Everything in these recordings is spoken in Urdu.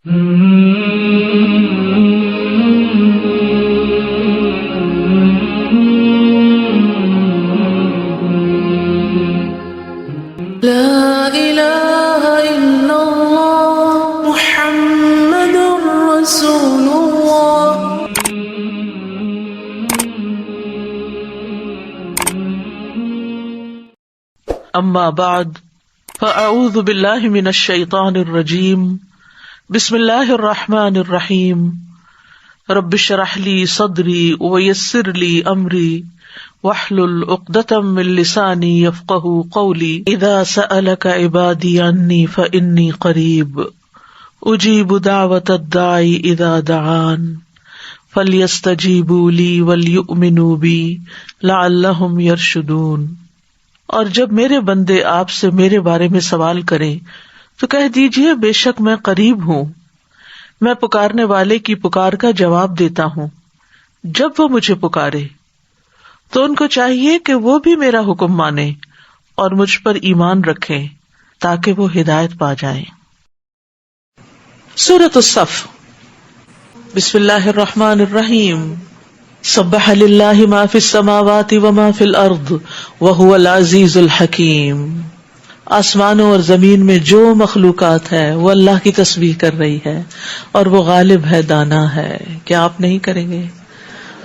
لا إله إلا الله محمد رسول الله. اما بعد فاعوذ باللہ من الشیطان الرجیم بسم اللہ الرحمن الرحیم رب اشرح لی صدری ویسر لی امری واحلل عقدۃ من لسانی یفقهوا قولی اذا سألک عبادی عنی فانی قریب اجیب دعوۃ الداعی اذا دعان فلیستجیبوا لی ولیؤمنوا بی لعلہم یرشدون. اور جب میرے بندے آپ سے میرے بارے میں سوال کریں تو کہہ دیجئے بے شک میں قریب ہوں، میں پکارنے والے کی پکار کا جواب دیتا ہوں. جب وہ مجھے پکارے تو ان کو چاہیے کہ وہ بھی میرا حکم مانیں اور مجھ پر ایمان رکھیں تاکہ وہ ہدایت پا جائیں. سورۃ الصف. بسم اللہ الرحمن الرحیم. سبح للہ ما فی السماوات وما فی الارض وہو العزیز الحکیم. آسمانوں اور زمین میں جو مخلوقات ہے وہ اللہ کی تسبیح کر رہی ہے اور وہ غالب ہے، دانا ہے. کیا آپ نہیں کریں گے؟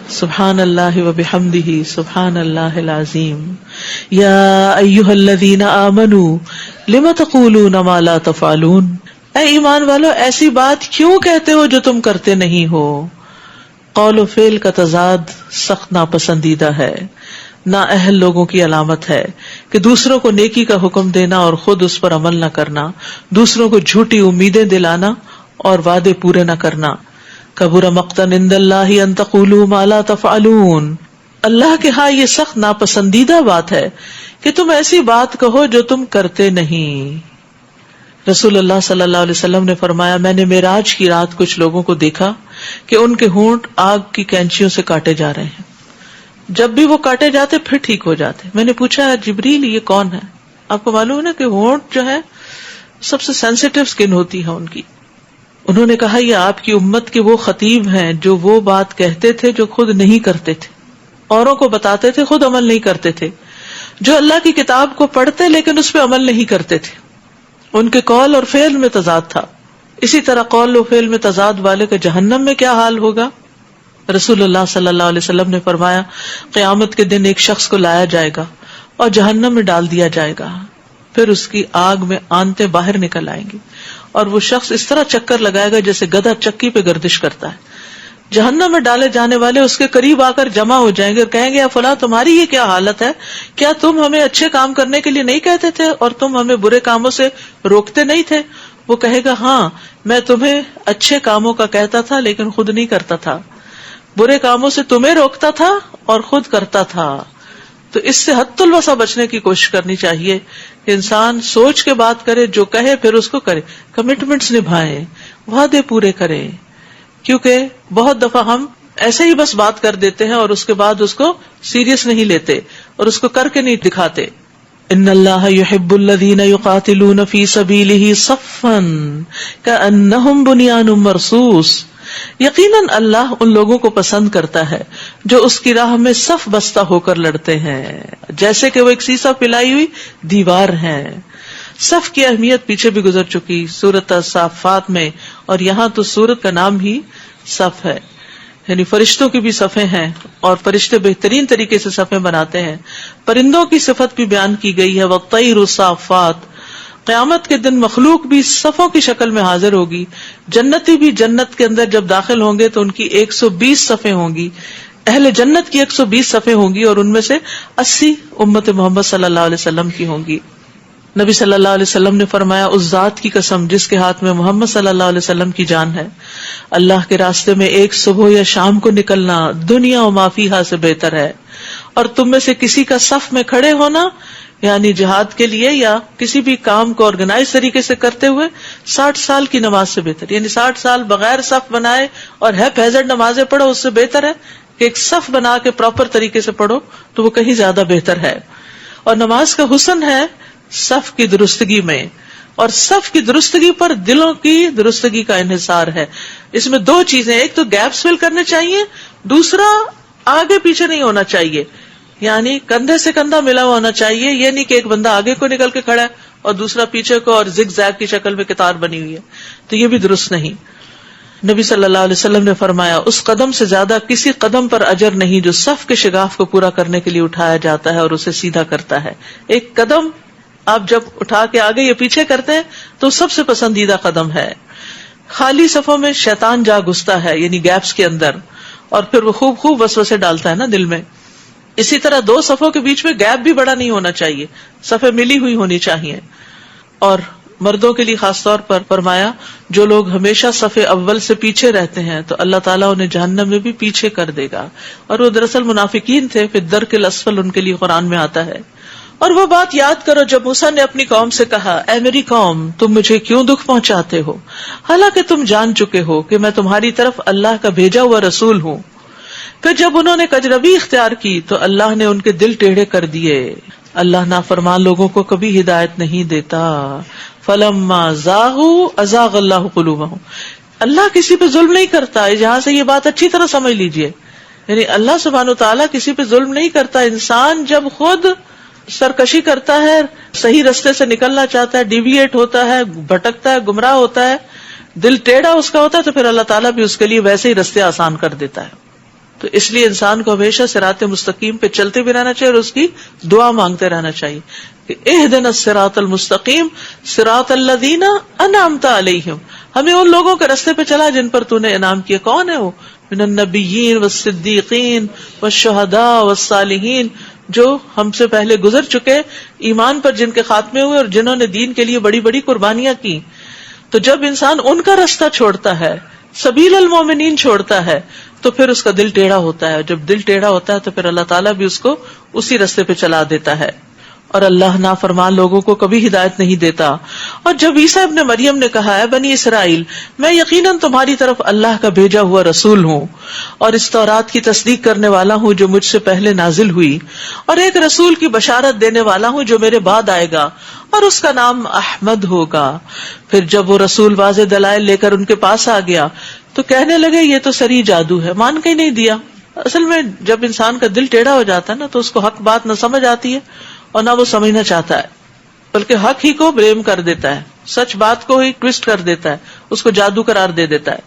سبحان اللہ وبحمدہ سبحان اللہ العظیم. یا ایھا الذین آمنوا لم تقولون ما لا تفعلون. اے ایمان والو، ایسی بات کیوں کہتے ہو جو تم کرتے نہیں ہو؟ قول و فعل کا تضاد سخت ناپسندیدہ ہے. نااہل لوگوں کی علامت ہے کہ دوسروں کو نیکی کا حکم دینا اور خود اس پر عمل نہ کرنا، دوسروں کو جھوٹی امیدیں دلانا اور وعدے پورے نہ کرنا. کبر مقتا عند اللہ ان تقولوا ما لا تفعلون. اللہ کے ہاں یہ سخت ناپسندیدہ بات ہے کہ تم ایسی بات کہو جو تم کرتے نہیں. رسول اللہ صلی اللہ علیہ وسلم نے فرمایا، میں نے معراج کی رات کچھ لوگوں کو دیکھا کہ ان کے ہونٹ آگ کی کینچیوں سے کاٹے جا رہے ہیں. جب بھی وہ کاٹے جاتے پھر ٹھیک ہو جاتے. میں نے پوچھا، جبریل یہ کون ہے؟ آپ کو معلوم ہے نا کہ ہونٹ جو ہے سب سے سینسیٹیو سکن ہوتی ہے ان کی. انہوں نے کہا یہ آپ کی امت کے وہ خطیب ہیں جو وہ بات کہتے تھے جو خود نہیں کرتے تھے، اوروں کو بتاتے تھے، خود عمل نہیں کرتے تھے، جو اللہ کی کتاب کو پڑھتے لیکن اس پہ عمل نہیں کرتے تھے. ان کے قول اور فعل میں تضاد تھا. اسی طرح قول و فعل میں تضاد والے کا جہنم میں کیا حال ہوگا؟ رسول اللہ صلی اللہ علیہ وسلم نے فرمایا، قیامت کے دن ایک شخص کو لایا جائے گا اور جہنم میں ڈال دیا جائے گا، پھر اس کی آگ میں آنتیں باہر نکل آئیں گی اور وہ شخص اس طرح چکر لگائے گا جیسے گدھا چکی پہ گردش کرتا ہے. جہنم میں ڈالے جانے والے اس کے قریب آ کر جمع ہو جائیں گے اور کہیں گے، یا فلاں تمہاری یہ کیا حالت ہے؟ کیا تم ہمیں اچھے کام کرنے کے لیے نہیں کہتے تھے اور تم ہمیں برے کاموں سے روکتے نہیں تھے؟ وہ کہے گا، ہاں میں تمہیں اچھے کاموں کا کہتا تھا لیکن خود نہیں کرتا تھا، برے کاموں سے تمہیں روکتا تھا اور خود کرتا تھا. تو اس سے حد الوسع بچنے کی کوشش کرنی چاہیے کہ انسان سوچ کے بات کرے، جو کہے پھر اس کو کرے، کمٹمنٹس نبھائے، وعدے پورے کرے. کیونکہ بہت دفعہ ہم ایسے ہی بس بات کر دیتے ہیں اور اس کے بعد اس کو سیریس نہیں لیتے اور اس کو کر کے نہیں دکھاتے. ان اللہ یحب الذین یقاتلون فی سبیلہ صفا کأنہم بنیان مرصوص. یقیناً اللہ ان لوگوں کو پسند کرتا ہے جو اس کی راہ میں صف بستہ ہو کر لڑتے ہیں، جیسے کہ وہ ایک سیسا پلائی ہوئی دیوار ہے. صف کی اہمیت پیچھے بھی گزر چکی سورۃ الصافات میں، اور یہاں تو سورت کا نام ہی صف ہے. یعنی فرشتوں کی بھی صفیں ہیں اور فرشتے بہترین طریقے سے صفیں بناتے ہیں. پرندوں کی صفت بھی بیان کی گئی ہے، وَالطَّيْرُ صَافَّاتٍ. قیامت کے دن مخلوق بھی صفوں کی شکل میں حاضر ہوگی. جنتی بھی جنت کے اندر جب داخل ہوں گے تو ان کی 120 صفیں ہوں گی. اہل جنت کی 120 صفیں ہوں گی اور ان میں سے 80 امت محمد صلی اللہ علیہ وسلم کی ہوں گی. نبی صلی اللہ علیہ وسلم نے فرمایا، اس ذات کی قسم جس کے ہاتھ میں محمد صلی اللہ علیہ وسلم کی جان ہے، اللہ کے راستے میں ایک صبح یا شام کو نکلنا دنیا و ما فیہا سے بہتر ہے، اور تم میں سے کسی کا صف میں کھڑے ہونا یعنی جہاد کے لیے یا کسی بھی کام کو آرگنائز طریقے سے کرتے ہوئے 60 سال کی نماز سے بہتر. یعنی 60 سال بغیر صف بنائے اور ہیزرڈ نمازیں پڑھو، اس سے بہتر ہے کہ ایک صف بنا کے پراپر طریقے سے پڑھو، تو وہ کہیں زیادہ بہتر ہے. اور نماز کا حسن ہے صف کی درستگی میں. اور صف کی درستگی پر دلوں کی درستگی کا انحصار ہے. اس میں دو چیزیں، ایک تو گیپس فل کرنے چاہیے، دوسرا آگے پیچھے نہیں ہونا چاہیے، یعنی کندھے سے کندھا ملا ہوا ہونا چاہیے. یہ نہیں کہ ایک بندہ آگے کو نکل کے کھڑا ہے اور دوسرا پیچھے کو اور زگ زیگ کی شکل میں قطار بنی ہوئی ہے، تو یہ بھی درست نہیں. نبی صلی اللہ علیہ وسلم نے فرمایا اس قدم سے زیادہ کسی قدم پر اجر نہیں جو صف کے شگاف کو پورا کرنے کے لیے اٹھایا جاتا ہے اور اسے سیدھا کرتا ہے. ایک قدم آپ جب اٹھا کے آگے یا پیچھے کرتے ہیں تو سب سے پسندیدہ قدم ہے. خالی صفوں میں شیطان جا گھستا ہے، یعنی گیپس کے اندر، اور پھر وہ خوب وسوسے ڈالتا ہے نا دل میں. اسی طرح دو صفوں کے بیچ میں گیپ بھی بڑا نہیں ہونا چاہیے، صفیں ملی ہوئی ہونی چاہیے. اور مردوں کے لیے خاص طور پر فرمایا جو لوگ ہمیشہ صف اول سے پیچھے رہتے ہیں تو اللہ تعالیٰ انہیں جہنم میں بھی پیچھے کر دے گا. اور وہ دراصل منافقین تھے، پھر الدرک الاسفل ان کے لیے قرآن میں آتا ہے. اور وہ بات یاد کرو جب موسیٰ نے اپنی قوم سے کہا اے میری قوم تم مجھے کیوں دکھ پہنچاتے ہو حالانکہ تم جان چکے ہو کہ میں تمہاری طرف اللہ کا بھیجا ہوا رسول ہوں. پھر جب انہوں نے کجروی اختیار کی تو اللہ نے ان کے دل ٹیڑھے کر دیے. اللہ نافرمان لوگوں کو کبھی ہدایت نہیں دیتا. فلما زاغوا ازاغ اللہ قلوبہم. اللہ کسی پہ ظلم نہیں کرتا، یہاں سے یہ بات اچھی طرح سمجھ لیجئے. یعنی اللہ سبحانہ وتعالیٰ کسی پہ ظلم نہیں کرتا. انسان جب خود سرکشی کرتا ہے، صحیح رستے سے نکلنا چاہتا ہے، ڈیویٹ ہوتا ہے، بھٹکتا ہے، گمراہ ہوتا ہے، دل ٹیڑھا اس کا ہوتا ہے، تو پھر اللہ تعالیٰ بھی اس کے لیے ویسے ہی رستے آسان کر دیتا ہے. تو اس لیے انسان کو ہمیشہ صراط مستقیم پہ چلتے بھی رہنا چاہیے اور اس کی دعا مانگتے رہنا چاہیے کہ اہدنا الصراط المستقیم صراط الذین انعمت علیہم. ہمیں ان لوگوں کے رستے پہ چلا جن پر تو نے انعام کیا. کون ہے وہ؟ من النبیین والصدیقین والشہداء والصالحین، جو ہم سے پہلے گزر چکے، ایمان پر جن کے خاتمے ہوئے اور جنہوں نے دین کے لیے بڑی بڑی قربانیاں کی. تو جب انسان ان کا رستہ چھوڑتا ہے، سبیل المومنین چھوڑتا ہے، تو پھر اس کا دل ٹیڑھا ہوتا ہے. جب دل ٹیڑھا ہوتا ہے تو پھر اللہ تعالیٰ بھی اس کو اسی رستے پہ چلا دیتا ہے. اور اللہ نافرمان لوگوں کو کبھی ہدایت نہیں دیتا. اور جب عیسیٰ ابن مریم نے کہا ہے بنی اسرائیل میں یقیناً تمہاری طرف اللہ کا بھیجا ہوا رسول ہوں اور اس تورات کی تصدیق کرنے والا ہوں جو مجھ سے پہلے نازل ہوئی، اور ایک رسول کی بشارت دینے والا ہوں جو میرے بعد آئے گا اور اس کا نام احمد ہوگا. پھر جب وہ رسول واضح دلائل لے کر ان کے پاس آ گیا تو کہنے لگے یہ تو سری جادو ہے. مان کے ہی نہیں دیا. اصل میں جب انسان کا دل ٹیڑھا ہو جاتا ہے نا تو اس کو حق بات نہ سمجھ آتی ہے اور نہ وہ سمجھنا چاہتا ہے، بلکہ حق ہی کو بلیم کر دیتا ہے، سچ بات کو ہی ٹویسٹ کر دیتا ہے، اس کو جادو قرار دے دیتا ہے.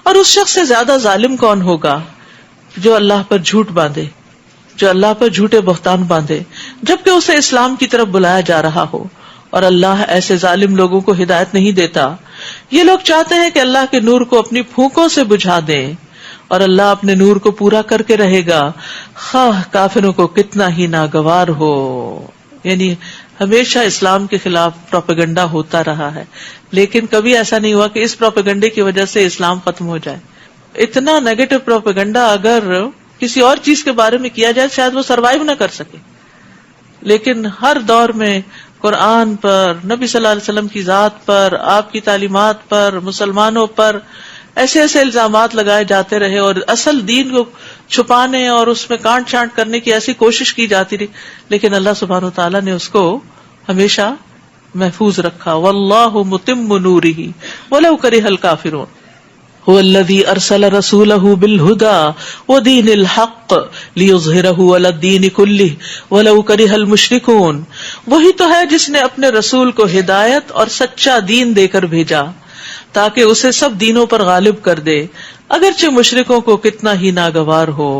اور اس شخص سے زیادہ ظالم کون ہوگا جو اللہ پر جھوٹ باندھے، جو اللہ پر جھوٹے بہتان باندھے جبکہ اسے اسلام کی طرف بلایا جا رہا ہو. اور اللہ ایسے ظالم لوگوں کو ہدایت نہیں دیتا. یہ لوگ چاہتے ہیں کہ اللہ کے نور کو اپنی پھونکوں سے بجھا دیں اور اللہ اپنے نور کو پورا کر کے رہے گا خواہ کافروں کو کتنا ہی ناگوار ہو. یعنی ہمیشہ اسلام کے خلاف پروپیگنڈا ہوتا رہا ہے، لیکن کبھی ایسا نہیں ہوا کہ اس پروپیگنڈے کی وجہ سے اسلام ختم ہو جائے. اتنا نیگیٹو پروپیگنڈا اگر کسی اور چیز کے بارے میں کیا جائے شاید وہ سروائیو نہ کر سکے، لیکن ہر دور میں قرآن پر، نبی صلی اللہ علیہ وسلم کی ذات پر، آپ کی تعلیمات پر، مسلمانوں پر ایسے ایسے الزامات لگائے جاتے رہے اور اصل دین کو چھپانے اور اس میں کانٹ چھانٹ کرنے کی ایسی کوشش کی جاتی رہی، لیکن اللہ سبحانہ وتعالیٰ نے اس کو ہمیشہ محفوظ رکھا. واللہ متم نورہ ولو کرہ الکافرون هو الذی ارسل رسولہ بالہدی ودین الحق لیظہرہ علی الدین کلہ ولو کرہ المشرکون. وہی تو ہے جس نے اپنے رسول کو ہدایت اور سچا دین دے کر بھیجا تاکہ اسے سب دینوں پر غالب کر دے اگرچہ مشرکوں کو کتنا ہی ناگوار ہو،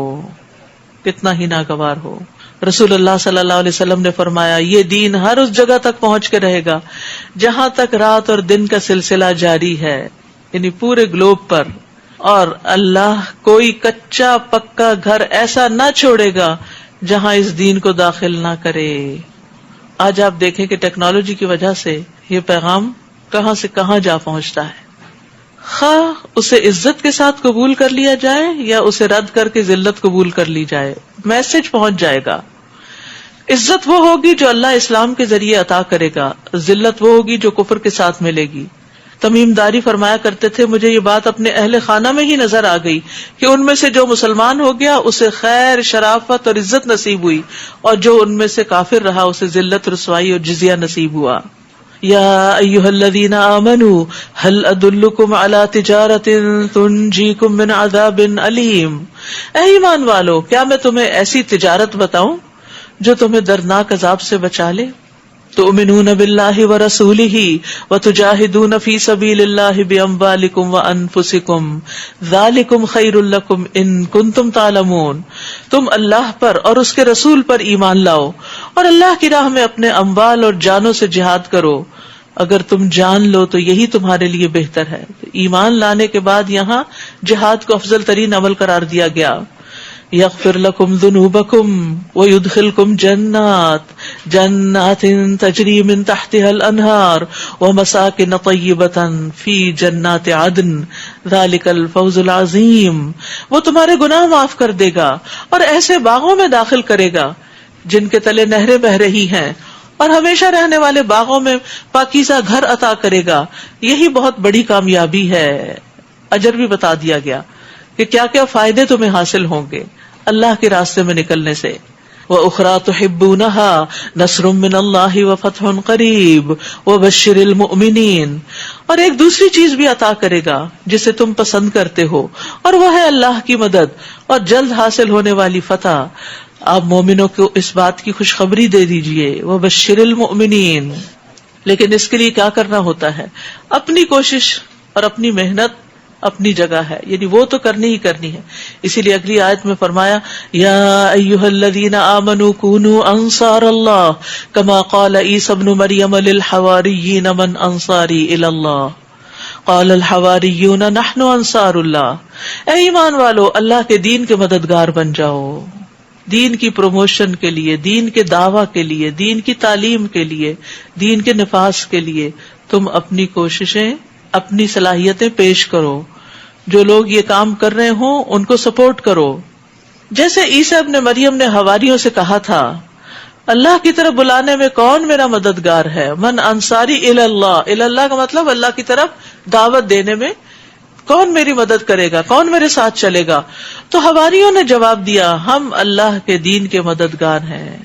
کتنا ہی ناگوار ہو. رسول اللہ صلی اللہ علیہ وسلم نے فرمایا یہ دین ہر اس جگہ تک پہنچ کے رہے گا جہاں تک رات اور دن کا سلسلہ جاری ہے، یعنی پورے گلوب پر. اور اللہ کوئی کچا پکا گھر ایسا نہ چھوڑے گا جہاں اس دین کو داخل نہ کرے. آج آپ دیکھیں کہ ٹیکنالوجی کی وجہ سے یہ پیغام کہاں سے کہاں جا پہنچتا ہے. خواہ اسے عزت کے ساتھ قبول کر لیا جائے یا اسے رد کر کے ذلت قبول کر لی جائے، میسج پہنچ جائے گا. عزت وہ ہوگی جو اللہ اسلام کے ذریعے عطا کرے گا، ذلت وہ ہوگی جو کفر کے ساتھ ملے گی. تمیم داری فرمایا کرتے تھے مجھے یہ بات اپنے اہل خانہ میں ہی نظر آ گئی کہ ان میں سے جو مسلمان ہو گیا اسے خیر، شرافت اور عزت نصیب ہوئی، اور جو ان میں سے کافر رہا اسے ذلت، رسوائی اور جزیہ نصیب ہوا. یا ایھا الذین آمنوا هل ادلکم علی تجارۃ تنجیکم من عذاب علیم، اے ایمان والو کیا میں تمہیں ایسی تجارت بتاؤں جو تمہیں دردناک عذاب سے بچا لے؟ تؤمنون باللہ ورسولہ وتجاہدون فی سبیل اللہ باموالکم وانفسکم ذالکم خیر لکم ان کنتم تعلمون، تم اللہ پر اور اس کے رسول پر ایمان لاؤ اور اللہ کی راہ میں اپنے اموال اور جانوں سے جہاد کرو اگر تم جان لو تو یہی تمہارے لیے بہتر ہے۔ ایمان لانے کے بعد یہاں جہاد کو افضل ترین عمل قرار دیا گیا۔ یغفر لکم ذنوبکم ویدخلکم جنات تجری من تحتها الانہار ومساکن طیبۃ فی جنات عدن ذالک الفوز العظیم، وہ تمہارے گناہ معاف کر دے گا اور ایسے باغوں میں داخل کرے گا جن کے تلے نہریں بہہ رہی ہیں، اور ہمیشہ رہنے والے باغوں میں پاکیزہ گھر عطا کرے گا، یہی بہت بڑی کامیابی ہے۔ اجر بھی بتا دیا گیا کہ کیا کیا فائدے تمہیں حاصل ہوں گے اللہ کے راستے میں نکلنے سے۔ وَأُخْرَى تُحِبُّونَهَا نَصْرٌ مِّنَ اللَّهِ وَفَتْحٌ قَرِيبٌ وَبَشِّرِ الْمُؤْمِنِينَ، اور ایک دوسری چیز بھی عطا کرے گا جسے تم پسند کرتے ہو، اور وہ ہے اللہ کی مدد اور جلد حاصل ہونے والی فتح۔ آپ مومنوں کو اس بات کی خوشخبری دے دیجئے، وَبَشِّرِ الْمُؤْمِنِينَ۔ لیکن اس کے لیے کیا کرنا ہوتا ہے؟ اپنی کوشش اور اپنی محنت اپنی جگہ ہے، یعنی وہ تو کرنی ہی کرنی ہے۔ اسی لیے اگلی آیت میں فرمایا یا ایھا الذین آمنوا کونوا انصار اللہ کما قال عیسی ابن مریم للحواریین من انصاری الی اللہ قال الحواریون نحن انصار اللہ، اے ایمان والو اللہ کے دین کے مددگار بن جاؤ، دین کی پروموشن کے لیے، دین کے دعویٰ کے لیے، دین کی تعلیم کے لیے، دین کے نفاذ کے لیے تم اپنی کوششیں، اپنی صلاحیتیں پیش کرو، جو لوگ یہ کام کر رہے ہوں ان کو سپورٹ کرو۔ جیسے عیسی ابن مریم نے حواریوں سے کہا تھا اللہ کی طرف بلانے میں کون میرا مددگار ہے، من انصاری الی اللہ، الی اللہ کا مطلب اللہ کی طرف دعوت دینے میں کون میری مدد کرے گا، کون میرے ساتھ چلے گا؟ تو حواریوں نے جواب دیا ہم اللہ کے دین کے مددگار ہیں۔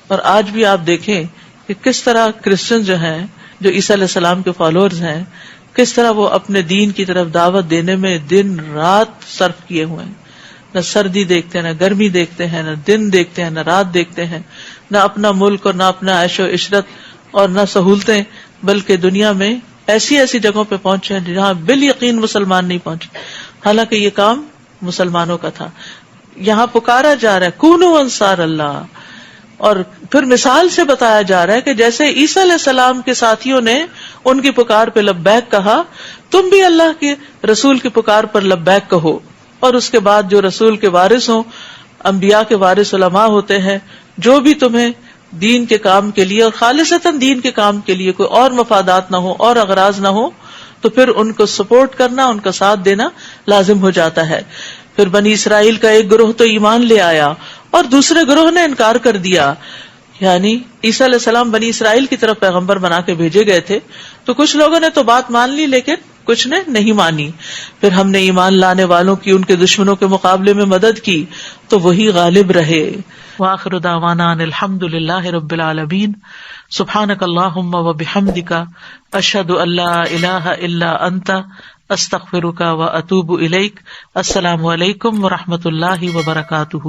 اور آج بھی آپ دیکھیں کہ کس طرح کرسچن جو ہیں، جو عیسیٰ علیہ السلام کے فالوورز ہیں، کس طرح وہ اپنے دین کی طرف دعوت دینے میں دن رات صرف کیے ہوئے ہیں، نہ سردی دیکھتے ہیں، نہ گرمی دیکھتے ہیں، نہ دن دیکھتے ہیں، نہ رات دیکھتے ہیں، نہ اپنا ملک اور نہ اپنا عیش و عشرت اور نہ سہولتیں، بلکہ دنیا میں ایسی ایسی جگہوں پہ پہنچے ہیں جہاں بالیقین مسلمان نہیں پہنچے، حالانکہ یہ کام مسلمانوں کا تھا۔ یہاں پکارا جا رہا ہے کونوا انصار اللہ، اور پھر مثال سے بتایا جا رہا ہے کہ جیسے عیسیٰ علیہ السلام کے ساتھیوں نے ان کی پکار پہ لبیک کہا، تم بھی اللہ کے رسول کی پکار پر لبیک کہو، اور اس کے بعد جو رسول کے وارث ہوں، انبیاء کے وارث علماء ہوتے ہیں، جو بھی تمہیں دین کے کام کے لیے اور خالصتاً دین کے کام کے لیے کوئی اور مفادات نہ ہو اور اغراض نہ ہو، تو پھر ان کو سپورٹ کرنا، ان کا ساتھ دینا لازم ہو جاتا ہے۔ پھر بنی اسرائیل کا ایک گروہ تو ایمان لے آیا اور دوسرے گروہ نے انکار کر دیا، یعنی عیسیٰ علیہ السلام بنی اسرائیل کی طرف پیغمبر بنا کے بھیجے گئے تھے، تو کچھ لوگوں نے تو بات مان لی لیکن کچھ نے نہیں مانی۔ پھر ہم نے ایمان لانے والوں کی ان کے دشمنوں کے مقابلے میں مدد کی تو وہی غالب رہے۔ وآخر دعوانا ان الحمد للہ رب العالمین، سبحانک اللہم وبحمدک، اشہد ان لا الہ الا انت، استغفرک واتوب الیک۔ السلام علیکم ورحمۃ اللہ وبرکاتہ۔